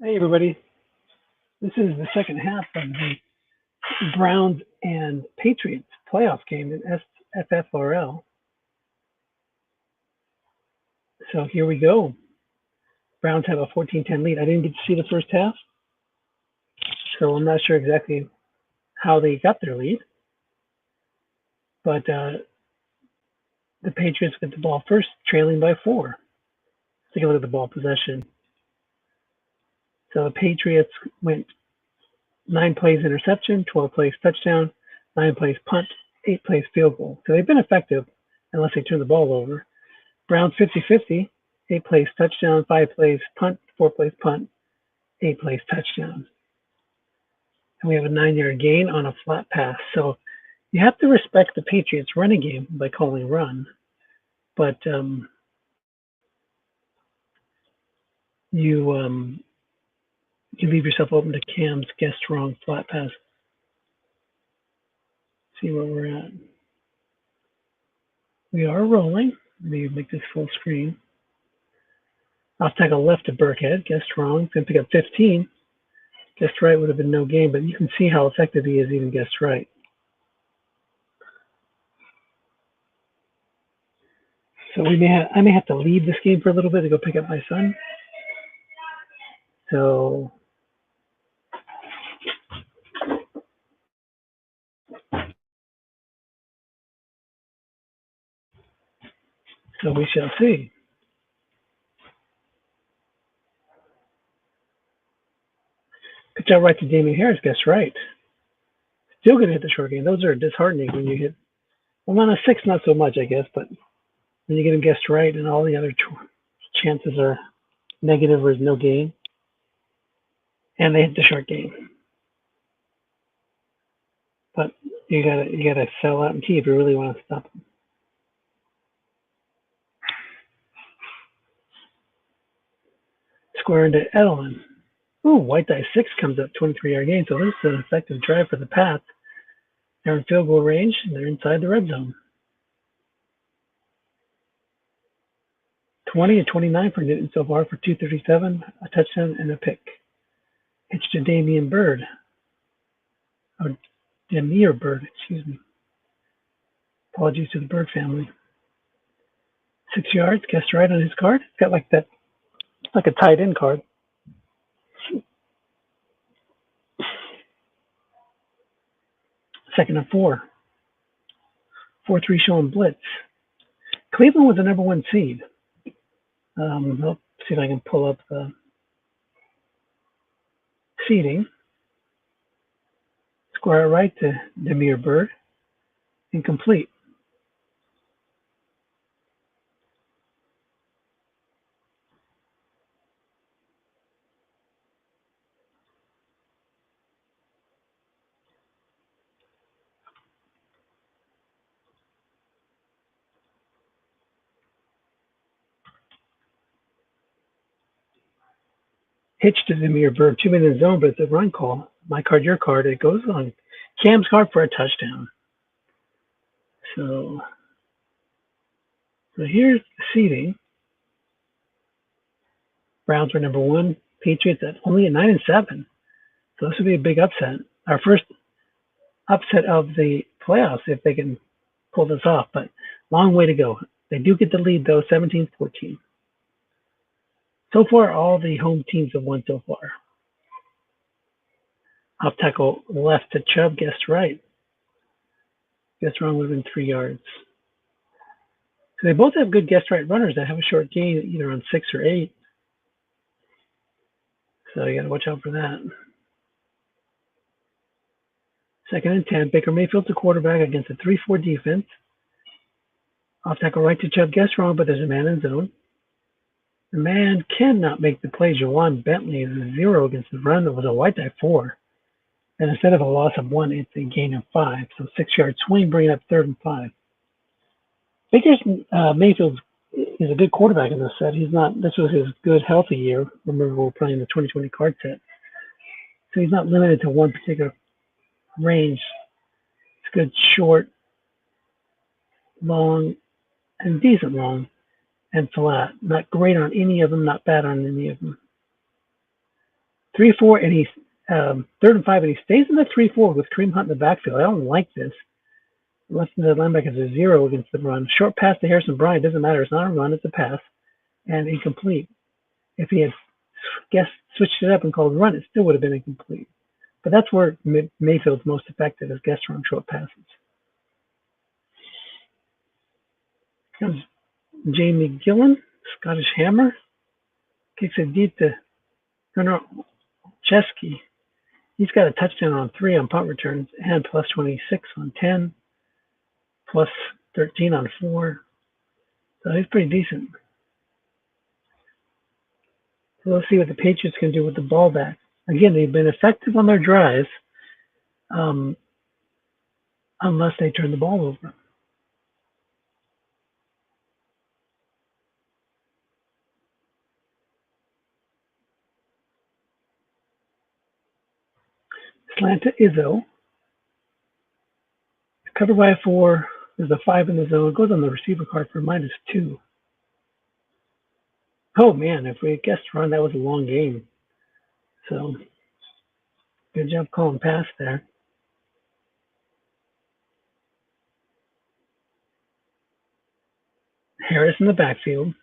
Hey everybody, this is the second half of the Browns and Patriots playoff game in SFFRL. So here we go. Browns have a 14-10 lead. I didn't get to see the first half, so I'm not sure exactly how they got their lead. But the Patriots get the ball first, trailing by 4. Let's take a look at the ball possession. So the Patriots went 9 plays interception, 12 plays touchdown, 9 plays punt, 8 plays field goal. So they've been effective unless they turn the ball over. Browns 50-50, 8 plays touchdown, 5 plays punt, 4 plays punt, 8 plays touchdown. And we have a 9-yard gain on a flat pass. So you have to respect the Patriots running game by calling run. But you leave yourself open to Cam's guessed wrong flat pass. See where we're at. We are rolling. Let me make this full screen. Off tackle left to Burkhead. Guessed wrong. Going to pick up 15. Guessed right would have been no gain, but you can see how effective he is even guessed right. So I may have to leave this game for a little bit to go pick up my son. So we shall see. Pitch out right to Damian Harris, guessed right. Still going to hit the short game. Those are disheartening when you hit, well, on a 6, not so much, I guess, but when you get them guessed right and all the other chances are negative or no gain, and they hit the short game. But you gotta sell out and key if you really want to stop them. Square into Edelman. Ooh, white die 6 comes up, 23-yard gain. So this is an effective drive for the Pats. They're in field goal range, and they're inside the red zone. 20-29 for Newton so far for 237, a touchdown, and a pick. Pitch to Damian Bird. Oh, Demir Bird, excuse me. Apologies to the Bird family. 6 yards, guessed right on his card. It's got like that, like a tight end card. Second and 4. 4-3 showing blitz. Cleveland was the number 1 seed. I'll see if I can pull up the seeding. Square it right to Demir Bird. Incomplete. Hitch to Demir Bird. 2 minutes zone, but it's a run call. My card, your card. It goes on Cam's card for a touchdown. So here's the seeding. Browns were number 1. Patriots at only at 9-7. So this would be a big upset. Our first upset of the playoffs if they can pull this off, but long way to go. They do get the lead though, 17-14. So far, all the home teams have won so far. Off tackle left to Chubb, guessed right. Guessed wrong would have been 3 yards. So they both have good guessed right runners that have a short gain either on 6 or 8. So you got to watch out for that. Second and 10. Baker Mayfield's the quarterback against a 3-4 defense. Off tackle right to Chubb, guessed wrong, but there's a man in zone. The man cannot make the play. Jawan Bentley is a 0 against the run. That was a white die 4. And instead of a loss of 1, it's a gain of 5. So 6-yard swing, bringing up 3rd and 5. Baker's Mayfield is a good quarterback in this set. This was his good, healthy year. Remember, we were playing the 2020 card set. So he's not limited to one particular range. It's good, short, long, and decent long, and flat. Not great on any of them, not bad on any of them. 3-4, and he's 3rd and 5, and he stays in the 3-4 with Kareem Hunt in the backfield. I don't like this. Left inside linebacker is a 0 against the run. Short pass to Harrison Bryant. Doesn't matter. It's not a run. It's a pass. And incomplete. If he had switched it up and called run, it still would have been incomplete. But that's where Mayfield's most effective, is guess wrong short passes. Comes Jamie Gillen, Scottish Hammer. Kicks it deep to Gunnar Chesky. He's got a touchdown on 3 on punt returns and plus 26 on 10, plus 13 on 4. So he's pretty decent. So let's see what the Patriots can do with the ball back. Again, they've been effective on their drives, unless they turn the ball over. Slant to Izzo. Covered by a 4. There's a 5 in the zone. It goes on the receiver card for -2. Oh, man, if we guessed run, that was a long game. So, good job calling pass there. Harris in the backfield.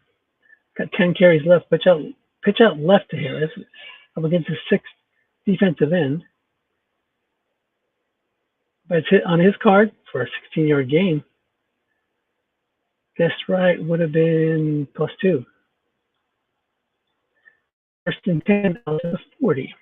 Got 10 carries left. Pitch out left to Harris. Up against his 6th defensive end. But it's hit on his card for a 16-yard gain. Guessed right would have been +2. 1st and 10 out of the 40.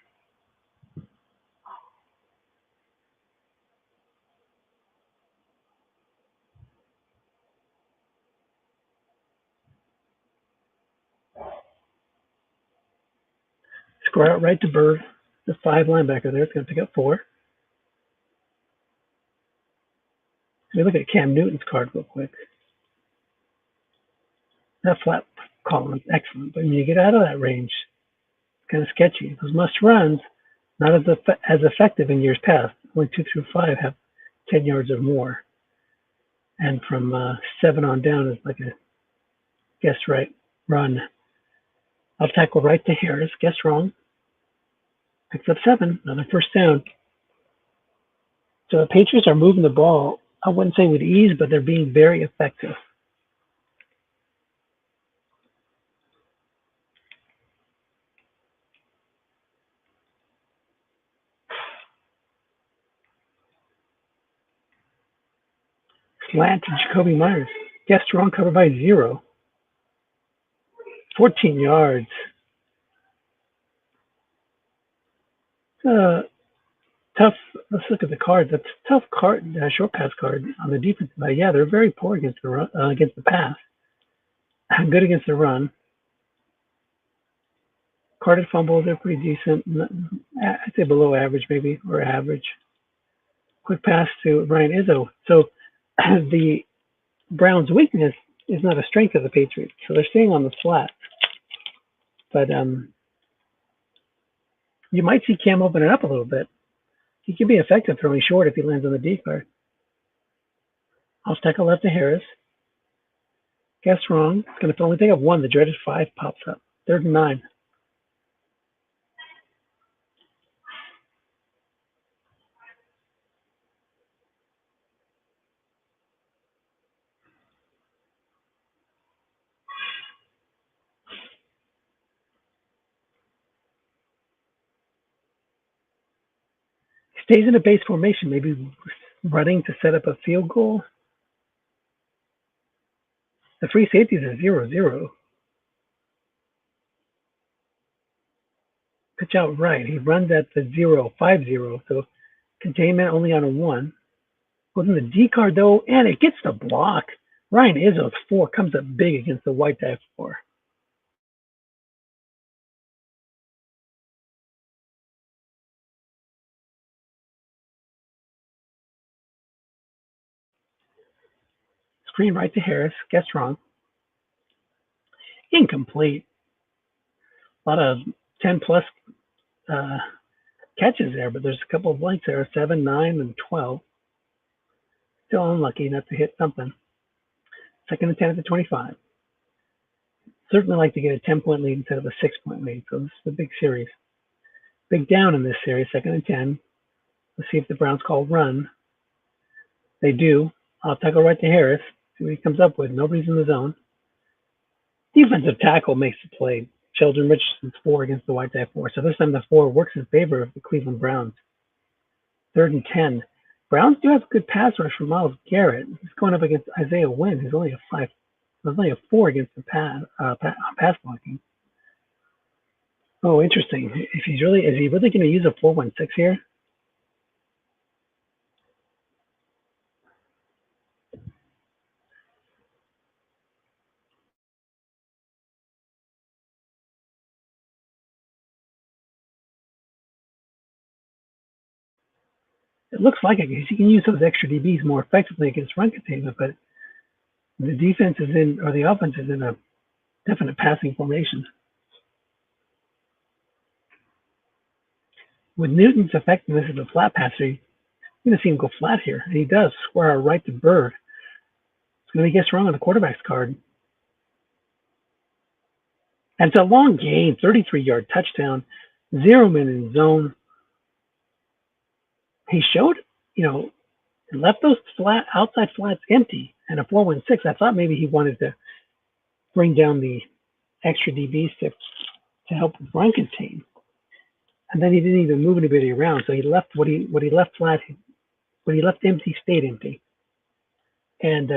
Square out right to Bird, the 5 linebacker there. It's going to pick up 4. Let me look at Cam Newton's card real quick. That flat column is excellent, but when you get out of that range, it's kind of sketchy. Those must runs, not as effective in years past. Only 2 through 5 have 10 yards or more. And from 7 on down is like a guess right run. Off tackle right to Harris. Guess wrong. Picks up 7. Another first down. So the Patriots are moving the ball, I wouldn't say with ease, but they're being very effective. Slant to Jacoby Myers. Guessed wrong, covered by 0. 14 yards. Tough. Let's look at the cards. That's a tough card, short pass card on the defense side. Yeah, they're very poor against the run, against the pass. Good against the run. Carded fumbles, they're pretty decent. I'd say below average, maybe, or average. Quick pass to Ryan Izzo. So the Browns' weakness is not a strength of the Patriots. So they're staying on the flat. But you might see Cam open it up a little bit. He can be effective throwing short if he lands on the D card. Off tackle left to Harris. Guess wrong. It's going to only pick up 1. The dreaded 5 pops up. 3rd and 9. Stays in a base formation, maybe running to set up a field goal. The free safety is a 0-0. Pitch out right. He runs at the 0-5-0, so containment only on a 1. Goes in the D card though, and it gets the block. Ryan Izzo's 4 comes up big against the white die 4. Screen right to Harris. Guess wrong. Incomplete. A lot of 10 plus catches there, but there's a couple of blanks there, 7, 9, and 12. Still unlucky not to hit something. 2nd and 10 at the 25. Certainly like to get a 10-point lead instead of a 6-point lead, so this is a big series. Big down in this series, 2nd and 10. Let's see if the Browns call run. They do. I'll tackle right to Harris. See what he comes up with. Nobody's in the zone. Defensive tackle makes the play. Sheldon Richardson's 4 against the Whiteside 4. So this time the 4 works in favor of the Cleveland Browns. 3rd and 10. Browns do have a good pass rush from Myles Garrett. He's going up against Isaiah Wynn, who's only a 4 against the pass blocking. Oh, interesting. Is he really going to use a 4-1-6 here? It looks like it because he can use those extra DBs more effectively against run containment, but the defense is in, or the offense is in a definite passing formation. With Newton's effectiveness as a flat passer, you're going to see him go flat here, and he does square out right to Bird. It's going to be guessed wrong on the quarterback's card. And it's a long gain, 33-yard touchdown, 0 men in zone. He showed, left those outside flats empty and a 4-1-6. I thought maybe he wanted to bring down the extra DBs to help run contain. And then he didn't even move anybody around. So he left what he left flat, what he left empty stayed empty. And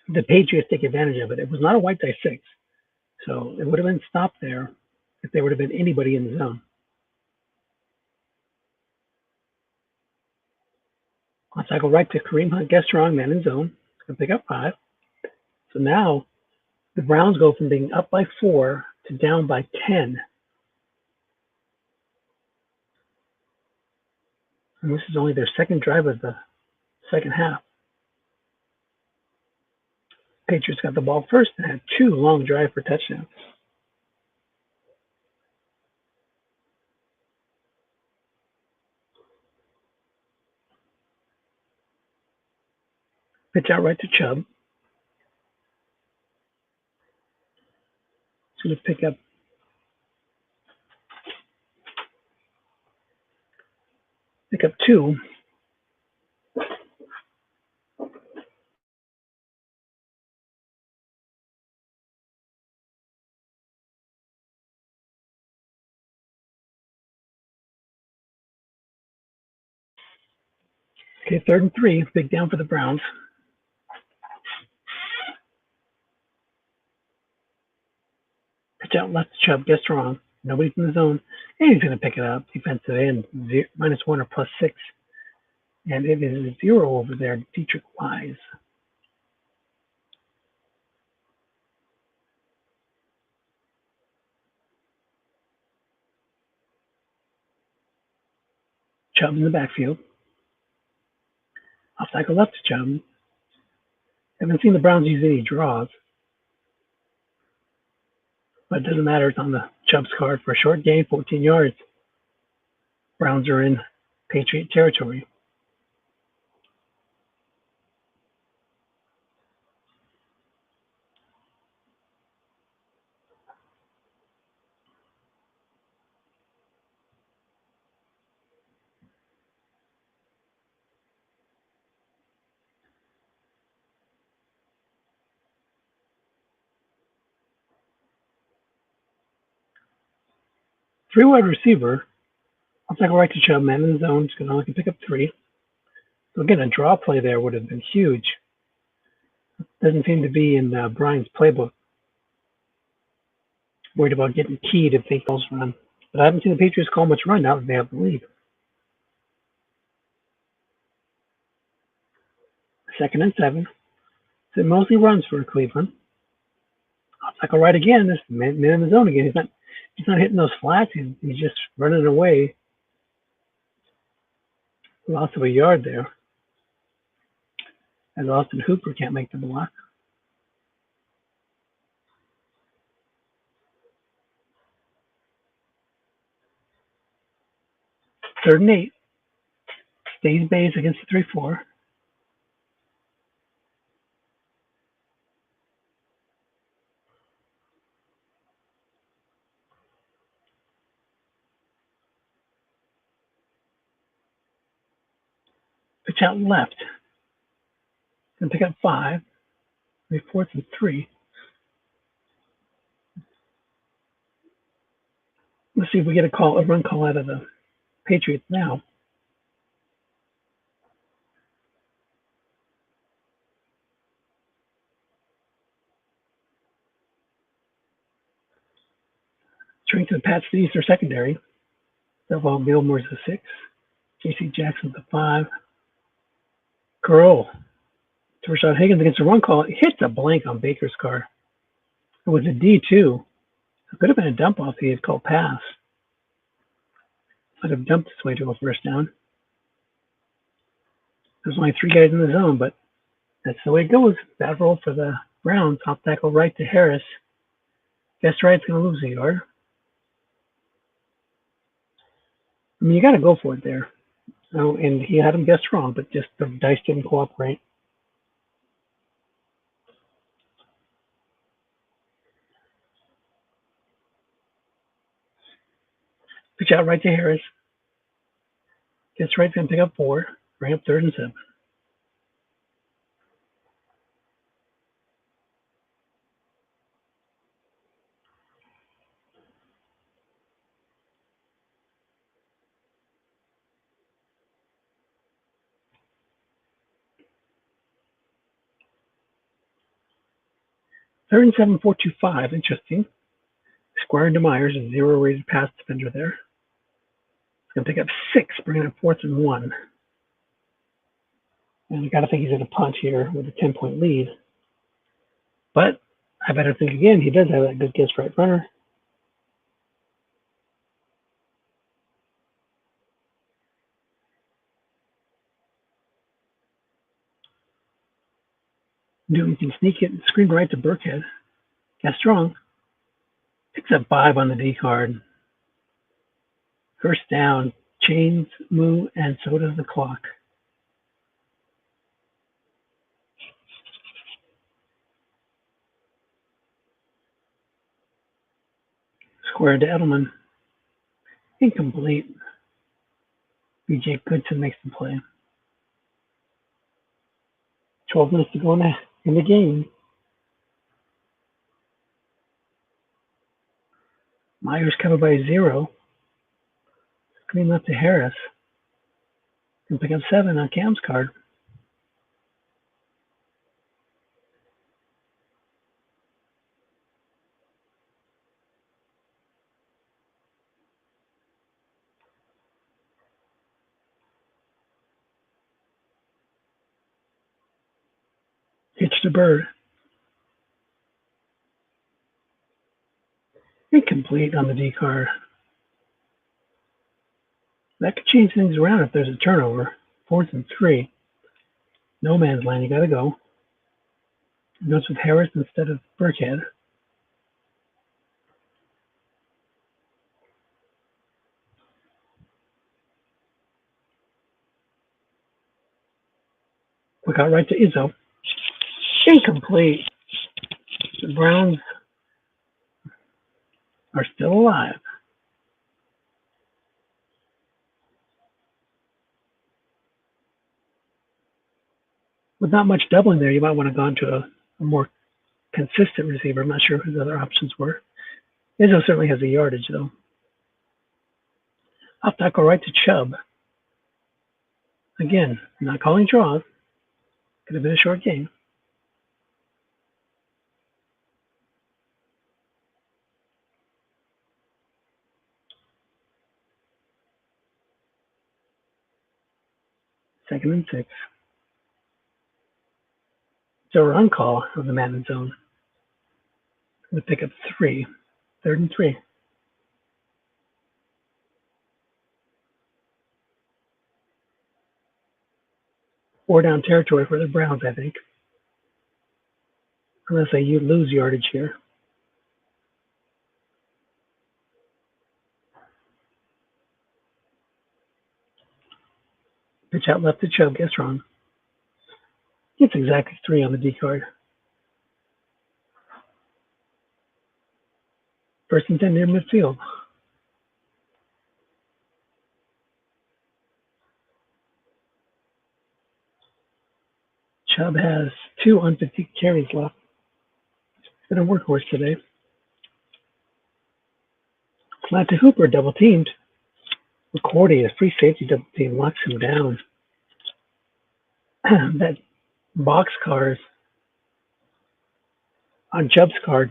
the Patriots take advantage of it. It was not a white die 6. So it would have been stopped there if there would have been anybody in the zone. I'll tackle right to Kareem Hunt, guess wrong, man in zone. Gonna pick up 5. So now the Browns go from being up by 4 to down by 10. And this is only their second drive of the second half. Patriots got the ball first and had 2 long drives for touchdowns. Pitch out right to Chubb. He's going to pick up Pick up 2. Okay, 3rd and 3. Big down for the Browns. Pitch out left to Chubb, guess wrong. Nobody's in the zone. And he's going to pick it up. Defensive end, -1 or +6. And it is a 0 over there, Dietrich Wise. Chubb in the backfield. I'll cycle left to Chubb. Haven't seen the Browns use any draws. But it doesn't matter. It's on the Chubb's card for a short gain, 14 yards. Browns are in Patriot territory. Three wide receiver. I'll take a right to Chubb, man in the zone. Just going to only pick up 3. So again, a draw play there would have been huge. Doesn't seem to be in Brian's playbook. Worried about getting keyed if they calls run. But I haven't seen the Patriots call much run now that they have the lead. 2nd and 7. So it mostly runs for Cleveland. I'll tackle right again. This man in the zone again. He's not hitting those flats. He's just running away. Loss of a yard there. As Austin Hooper can't make the block. 3rd and 8. Stays base against the 3-4. Pitch out left. Gonna pick up 5. 4th and 3. Let's see if we get a run call out of the Patriots now. Strength of the Pats to Eastern secondary. Delvon Gilmore's the 6. J.C. Jackson's the 5. Curl to Rashad Higgins against a run call. It hits a blank on Baker's car. It was a D2. It could have been a dump off he had called pass. Might have dumped his way to a first down. There's only 3 guys in the zone, but that's the way it goes. Bad roll for the Browns. Off tackle right to Harris. Guess right's going to lose a yard. I mean, you got to go for it there. Oh, and he had him guessed wrong, but just the dice didn't cooperate. Pitch out right to Harris. Guess right's going to pick up 4. Bring up 3rd and 7. Third and 7, 4-2-5. Interesting. Square into Myers, a 0 rated pass defender there. It's going to pick up 6, bringing up 4th and 1. And you got to think he's going to punt here with a 10-point lead. But I better think again. He does have that good guess right runner. Newton can sneak it and screen right to Burkhead. Guess strong. Picks up 5 on the D card. First down. Chains move, and so does the clock. Square to Edelman. Incomplete. B.J. Goodson makes the play. 12 minutes to go in the game. Myers covered by 0. Screen left to Harris. Can pick up 7 on Cam's card. Hitch to Bird. Incomplete on the D card. That could change things around if there's a turnover. 4th and 3. No man's land. You got to go. It goes with Harris instead of Burkhead. Quick out right to Izzo. Incomplete. The Browns are still alive. With not much doubling there, you might want to have gone to a more consistent receiver. I'm not sure who the other options were. Izzo certainly has the yardage, though. Off tackle right to Chubb. Again, not calling draws. Could have been a short game. Second and 6. It's a run call of the man in zone. Going to pick up 3. 3rd and 3. Four down territory for the Browns, I think. Unless they lose yardage here. Pitch out left to Chubb. Guess wrong. Gets exactly 3 on the D card. First and 10 near midfield. Chubb has 2 unfatigued carries left. He's been a workhorse today. Flat to Hooper, double teamed. McCourty, a free safety double team, locks him down. That box cars on Chubb's card,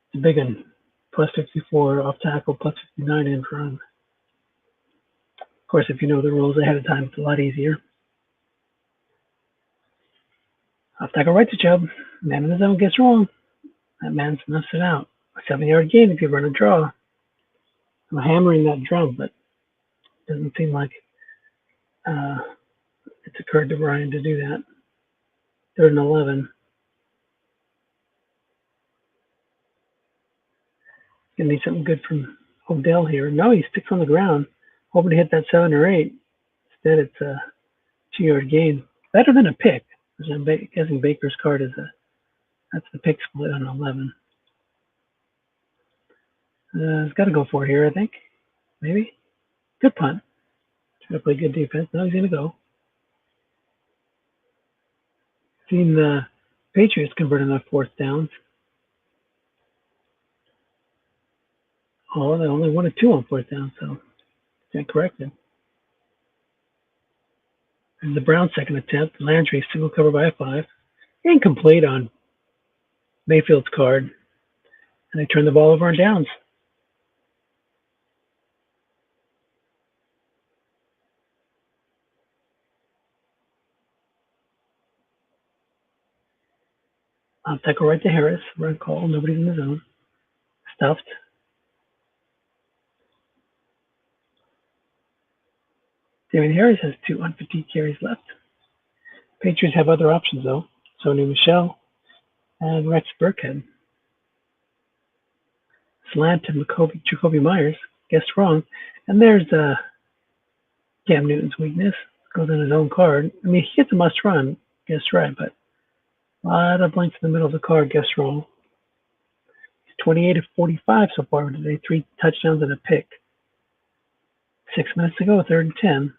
it's a big one. Plus 54 off tackle, plus 59 in run. Of course, if you know the rules ahead of time, it's a lot easier. Off tackle right to Chubb. Man in the zone gets wrong. That man snuffs it out. A 7-yard gain if you run a draw. I'm hammering that drum, but it doesn't seem like it's occurred to Brian to do that. 3rd and 11. Gonna need something good from Odell here. No, he sticks on the ground, hoping to hit that 7 or 8. Instead, it's a 2-yard gain. Better than a pick. I'm guessing Baker's card is that's the pick split on 11. He's got to go for it here, I think. Maybe. Good punt. Trying to play good defense. Now he's going to go. Seen the Patriots convert enough 4th downs. Oh, they only wanted 2 on 4th down, so can't correct it. And the Browns' second attempt. Landry single cover by a 5. Incomplete on Mayfield's card. And they turn the ball over on downs. Tackle right to Harris. Run call. Nobody's in the zone. Stuffed. David Harris has 2 unfatigued carries left. Patriots have other options, though. Sony Michel and Rex Burkhead. Slant to Jacoby Myers. Guessed wrong. And there's Cam Newton's weakness. Goes on his own card. I mean, he gets a must run. Guessed right, but a lot of blanks in the middle of the card. Guessed wrong. He's 28 of 45 so far today. 3 touchdowns and a pick. 6 minutes to go. 3rd and 10.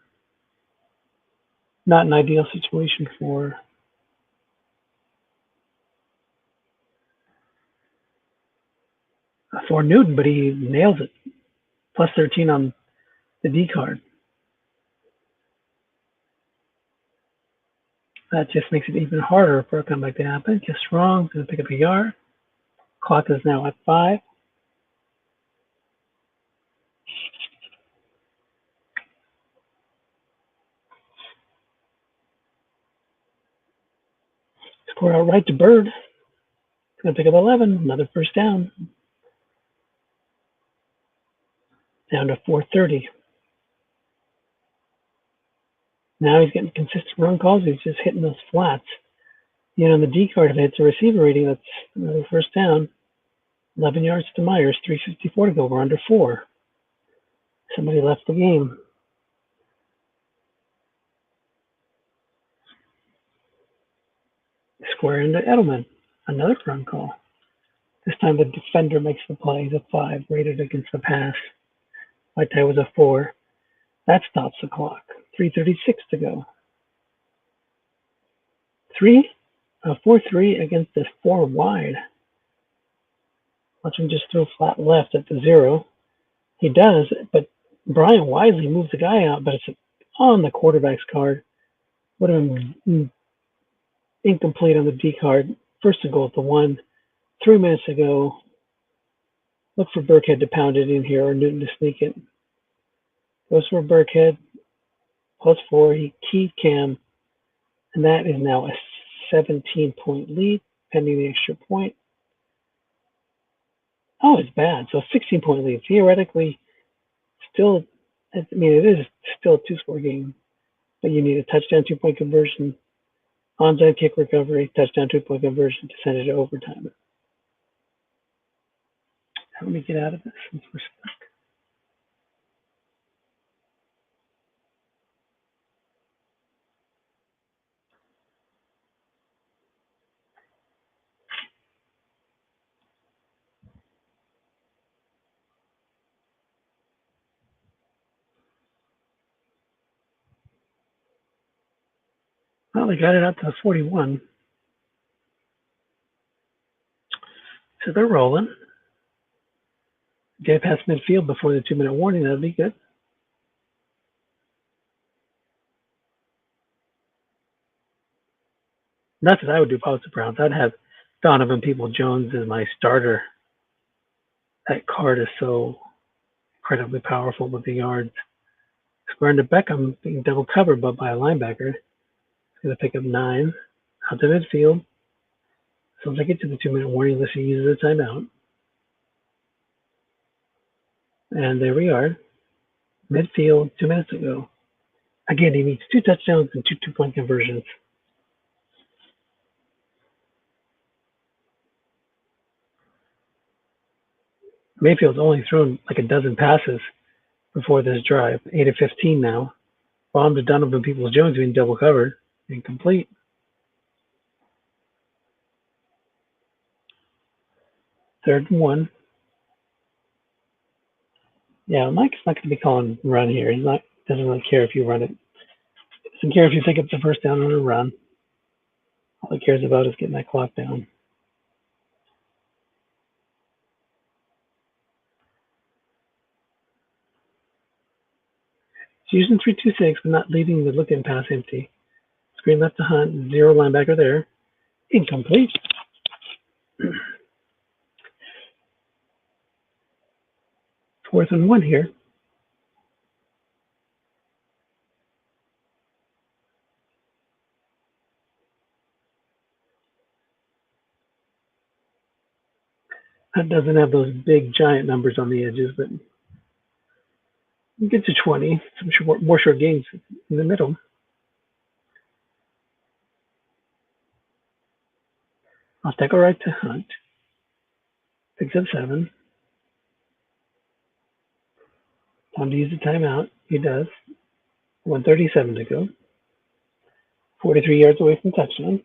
Not an ideal situation for Newton, but he nails it. Plus 13 on the D card. That just makes it even harder for a comeback to happen. Just wrong. Going to pick up a yard. Clock is now at 5. Score out right to Bird. Going to pick up 11. Another first down. Down to 4:30. Now he's getting consistent run calls. He's just hitting those flats. On the D card, if it hits a receiver rating, that's another first down. 11 yards to Myers. 3:54 to go. We're under 4. Somebody left the game. Square into Edelman. Another run call. This time the defender makes the play. He's a 5, rated against the pass. White tie was a 4. That stops the clock. 3:36 to go. 4-3 against this 4 wide. Watch him just throw flat left at the 0. He does, but Brian wisely moves the guy out, but it's on the quarterback's card. Would have been incomplete on the D card. First and goal at the 1. 3 minutes ago. Look for Burkhead to pound it in here or Newton to sneak it. Goes for Burkhead. Plus 4. He keyed Cam. And that is now a 17-point lead, pending the extra point. Oh, it's bad. So 16-point lead. Theoretically, still, it is still a 2-score game. But you need a touchdown, 2-point conversion, onside kick recovery, touchdown, 2-point conversion to send it to overtime. Let me get out of this since we're stuck. Well, they got it out to 41. So they're rolling. Get it past midfield before the 2-minute warning. That'd be good. That's what I would do if I was the Browns. I'd have Donovan Peoples-Jones as my starter. That card is so incredibly powerful with the yards. Square into Beckham being double covered, but by a linebacker. He's going to pick up 9. Out to midfield. So they get to the 2-minute warning unless he uses a timeout. And there we are. Midfield, 2 minutes to go. Again, he needs 2 touchdowns and 2 two-point conversions. Mayfield's only thrown like a dozen passes before this drive. 8 of 15 now. Bomb to Donovan Peoples-Jones being double covered. Incomplete. 3rd and 1. Yeah, Mike's not going to be calling run here. He doesn't really care if you run it. He doesn't care if you pick up the first down on a run. All he cares about is getting that clock down. He's using 3-2-6, but not leaving the look-in pass empty. Screen left to Hunt. 0 linebacker there. Incomplete. 4th and 1 here. Hunt doesn't have those big, giant numbers on the edges, but he gets to 20. Some more short gains in the middle. I'll tackle right to Hunt. Picks up 7. Time to use the timeout. He does. 1:37 to go. 43 yards away from touchdown.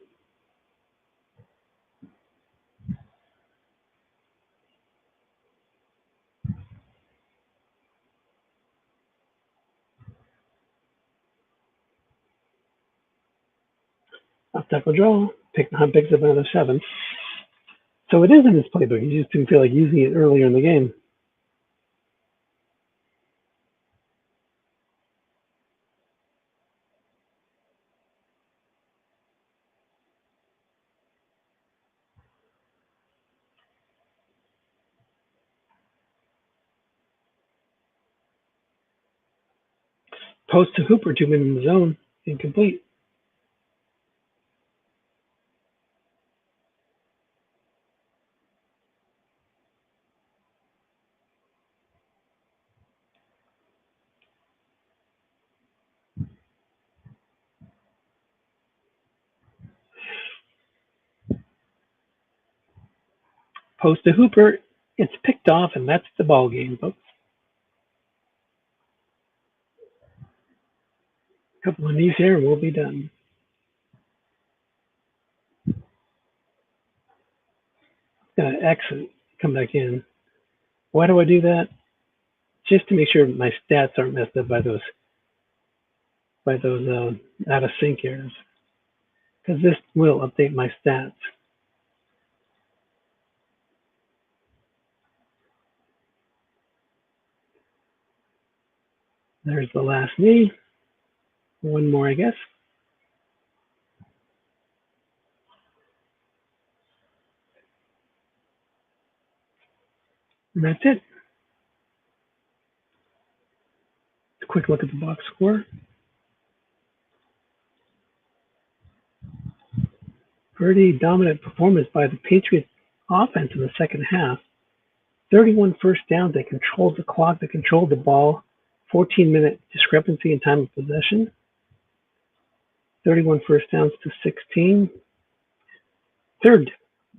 Off tackle draw. Hunt picks up another 7. So it is in his playbook. He just didn't feel like using it earlier in the game. Post to Hooper, 2 men in the zone. Incomplete. Post to Hooper. It's picked off, and that's the ball game, folks. A couple of these here, and we'll be done. Gonna exit, come back in. Why do I do that? Just to make sure my stats aren't messed up by those out of sync errors. Because this will update my stats. There's the last knee. One more, I guess. And that's it. A quick look at the box score. Pretty dominant performance by the Patriots offense in the second half. 31 first downs. They controlled the clock. They controlled the ball. 14-minute discrepancy in time of possession. 31 first downs to 16. Third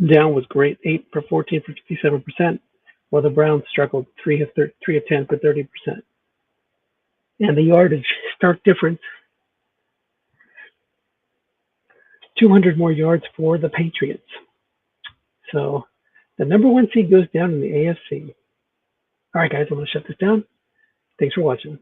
down was great. 8 for 14 for 57%, while the Browns struggled 3 of 10 for 30%. And the yardage, stark difference. 200 more yards for the Patriots. So the number 1 seed goes down in the AFC. All right, guys, I'm going to shut this down. Thanks for watching.